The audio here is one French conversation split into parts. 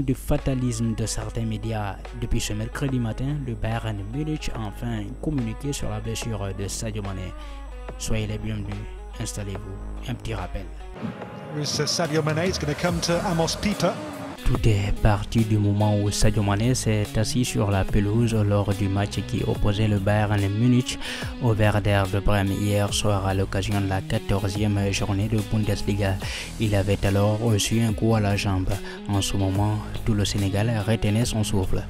du fatalisme de certains médias. Depuis ce mercredi matin, le Bayern Munich a enfin communiqué sur la blessure de Sadio Mané. Soyez les bienvenus, installez-vous. Un petit rappel. Sadio Mané, it's going to come to Amos Pieper. Tout est parti du moment où Sadio Mané s'est assis sur la pelouse lors du match qui opposait le Bayern Munich au Werder de Brême hier soir à l'occasion de la 14e journée de Bundesliga. Il avait alors reçu un coup à la jambe. En ce moment, tout le Sénégal retenait son souffle.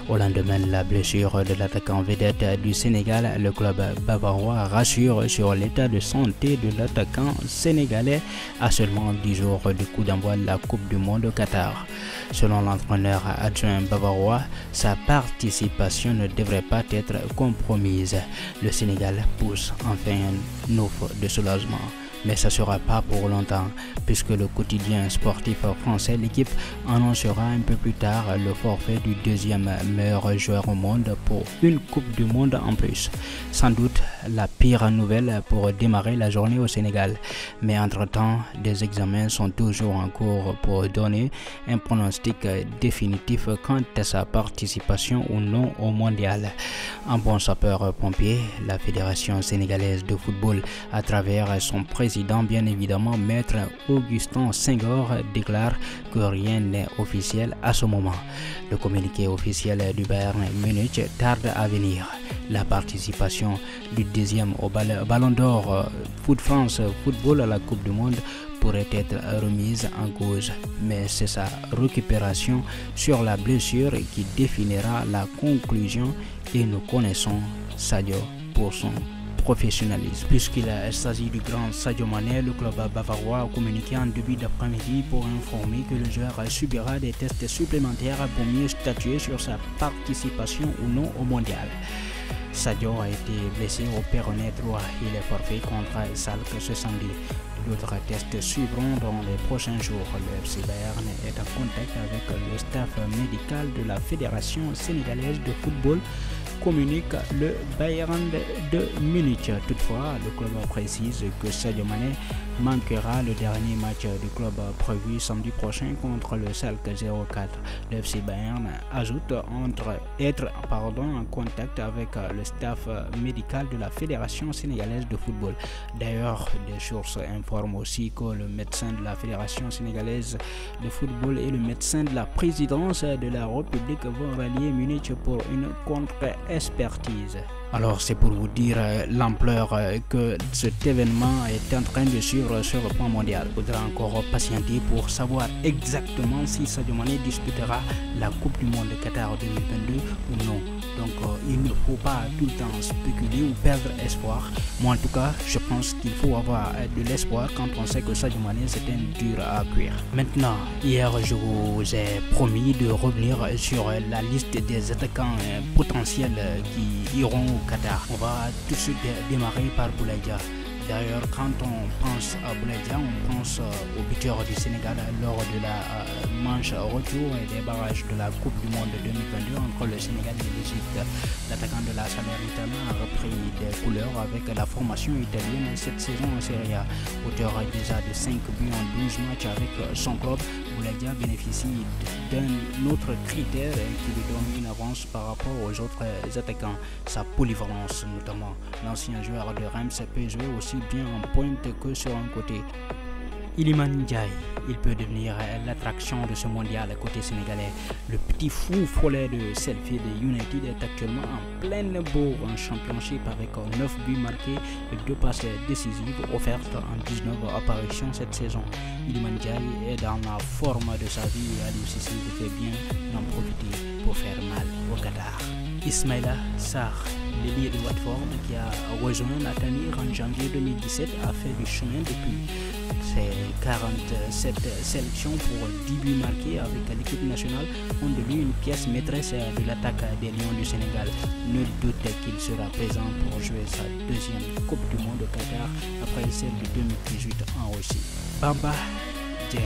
Au lendemain de la blessure de l'attaquant vedette du Sénégal, le club bavarois rassure sur l'état de santé de l'attaquant sénégalais à seulement 10 jours du coup d'envoi de la Coupe du Monde au Qatar. Selon l'entraîneur adjoint bavarois, sa participation ne devrait pas être compromise. Le Sénégal pousse enfin un offre de soulagement. Mais ça ne sera pas pour longtemps, puisque le quotidien sportif français, l'équipe, annoncera un peu plus tard le forfait du deuxième meilleur joueur au monde pour une Coupe du Monde en plus. Sans doute la pire nouvelle pour démarrer la journée au Sénégal. Mais entre-temps, des examens sont toujours en cours pour donner un pronostic définitif quant à sa participation ou non au mondial. Un bon sapeur-pompier, la Fédération sénégalaise de football, à travers son président, bien évidemment, maître Augustin Senghor, déclare que rien n'est officiel à ce moment. Le communiqué officiel du Bayern Munich tarde à venir. La participation du deuxième au Ballon d'Or Foot France Football à la Coupe du Monde pourrait être remise en cause, mais c'est sa récupération sur la blessure qui définira la conclusion et nous connaissons Sadio pour son professionnalisme. Puisqu'il s'agit du grand Sadio Mané, le club bavarois a communiqué en début d'après-midi pour informer que le joueur subira des tests supplémentaires pour mieux statuer sur sa participation ou non au mondial. Sadio a été blessé au péroné droit. Il est forfait contre Schalke ce samedi. D'autres tests suivront dans les prochains jours. Le FC Bayern est en contact avec le staff médical de la Fédération sénégalaise de football, communique le Bayern de Munich. Toutefois, le club précise que Sadio Mané manquera le dernier match du club prévu samedi prochain contre le Schalke 04. Le FC Bayern ajoute être en contact avec le staff médical de la Fédération sénégalaise de football. D'ailleurs, des sources informent aussi que le médecin de la Fédération sénégalaise de football et le médecin de la présidence de la République vont rallier Munich pour une contre-expertise. Alors c'est pour vous dire l'ampleur que cet événement est en train de suivre sur le plan mondial. Il faudra encore patienter pour savoir exactement si Sadio Mané disputera la Coupe du Monde de Qatar 2022 ou non. Donc il ne faut pas tout le temps spéculer ou perdre espoir. Moi en tout cas, je pense qu'il faut avoir de l'espoir quand on sait que Sadio Mané c'est un dur à cuire. Maintenant, hier je vous ai promis de revenir sur la liste des attaquants potentiels qui iront au Qatar. On va tout de suite démarrer par Boulaye Dia. D'ailleurs, quand on pense à Boulaye Dia, on pense au buteur du Sénégal lors de la manche retour et des barrages de la Coupe du Monde 2022 entre le Sénégal et l'Égypte. L'attaquant de la Salernitana a repris des couleurs avec la formation italienne cette saison en Serie A. Auteur déjà de 5 buts en 12 matchs avec son club, Boulaye Dia bénéficie d'un autre critère qui lui donne une avance par rapport aux autres attaquants, sa polyvalence notamment. L'ancien joueur de Reims peut jouer aussi bien en pointe que sur un côté. Iliman Ndiaye, il peut devenir l'attraction de ce mondial côté sénégalais. Le petit fou follet de Sheffield United est actuellement en pleine bourre en championship avec 9 buts marqués et 2 passes décisives offertes en 19 apparitions cette saison. Iliman Ndiaye est dans la forme de sa vie et Aliou Cissé fait bien d'en profiter pour faire mal au Qatar. Ismaïla Sarr, l'ailier de Watford qui a rejoint Nathaniel en janvier 2017, a fait du chemin depuis ses 47 sélections pour 10 buts marqués avec l'équipe nationale font de lui une pièce maîtresse de l'attaque des Lions du Sénégal. Nul doute qu'il sera présent pour jouer sa deuxième Coupe du Monde au Qatar après celle de 2018 en Russie. Bamba Dieng,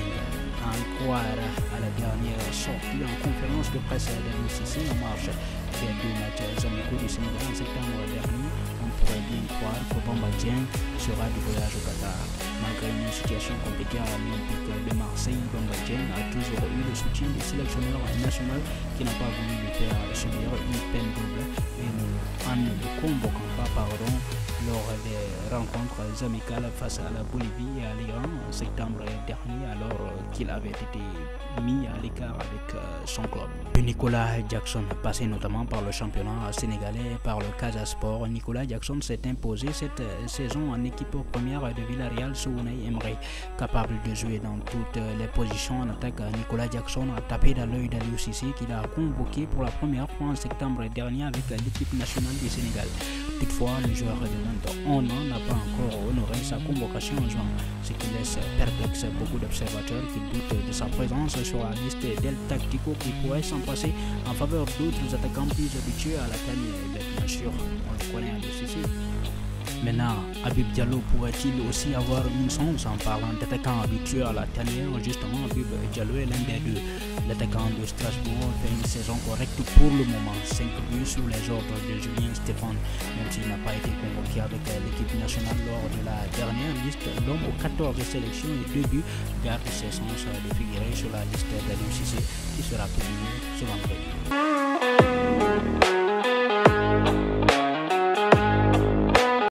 à en croire à la dernière sortie en conférence de presse d'Aliou Cissé en marge des 2 matchs amicaux du Sénégal en septembre dernier, on pourrait bien croire que Bamba Dieng sera du voyage au Qatar. Malgré une situation compliquée à l'Olympique de Marseille, Bamba Dieng a toujours eu le soutien du sélectionneur national qui n'a pas voulu lui faire subir une peine double en ne le convoquant pas lors des rencontres amicales face à la Bolivie et à l'Iran en septembre dernier, alors qu'il avait été mis à l'écart avec son club. Nicolas Jackson, passé notamment par le championnat sénégalais et par le Casa Sport, Nicolas Jackson s'est imposé cette saison en équipe première de Villarreal sous Unai Emery. Capable de jouer dans toutes les positions en attaque, Nicolas Jackson a tapé dans l'œil d'Aliou Cissé qu'il a convoqué pour la première fois en septembre dernier avec l'équipe nationale du Sénégal. Toutefois, le joueur de 21 ans n'a pas encore honoré sa convocation en juin, ce qui laisse perplexe beaucoup d'observateurs qui doutent de sa présence sur la liste d'El Tactico qui pourrait s'en passer en faveur d'autres attaquants plus habitués à la canne. Bien sûr, on le connaît à Cissé. Maintenant, Habib Diallo pourrait-il aussi avoir une chance en parlant d'attaquant habitué à la tanière? Justement, Habib Diallo est l'un des deux. L'attaquant de Strasbourg fait une saison correcte pour le moment, 5 buts sous les ordres de Julien Stéphane. Même s'il n'a pas été convoqué avec l'équipe nationale lors de la dernière liste, l'homme aux 14 sélections et 2 buts garde ses chances de figurer sur la liste d'Aliou Cissé qui sera publiée ce vendredi.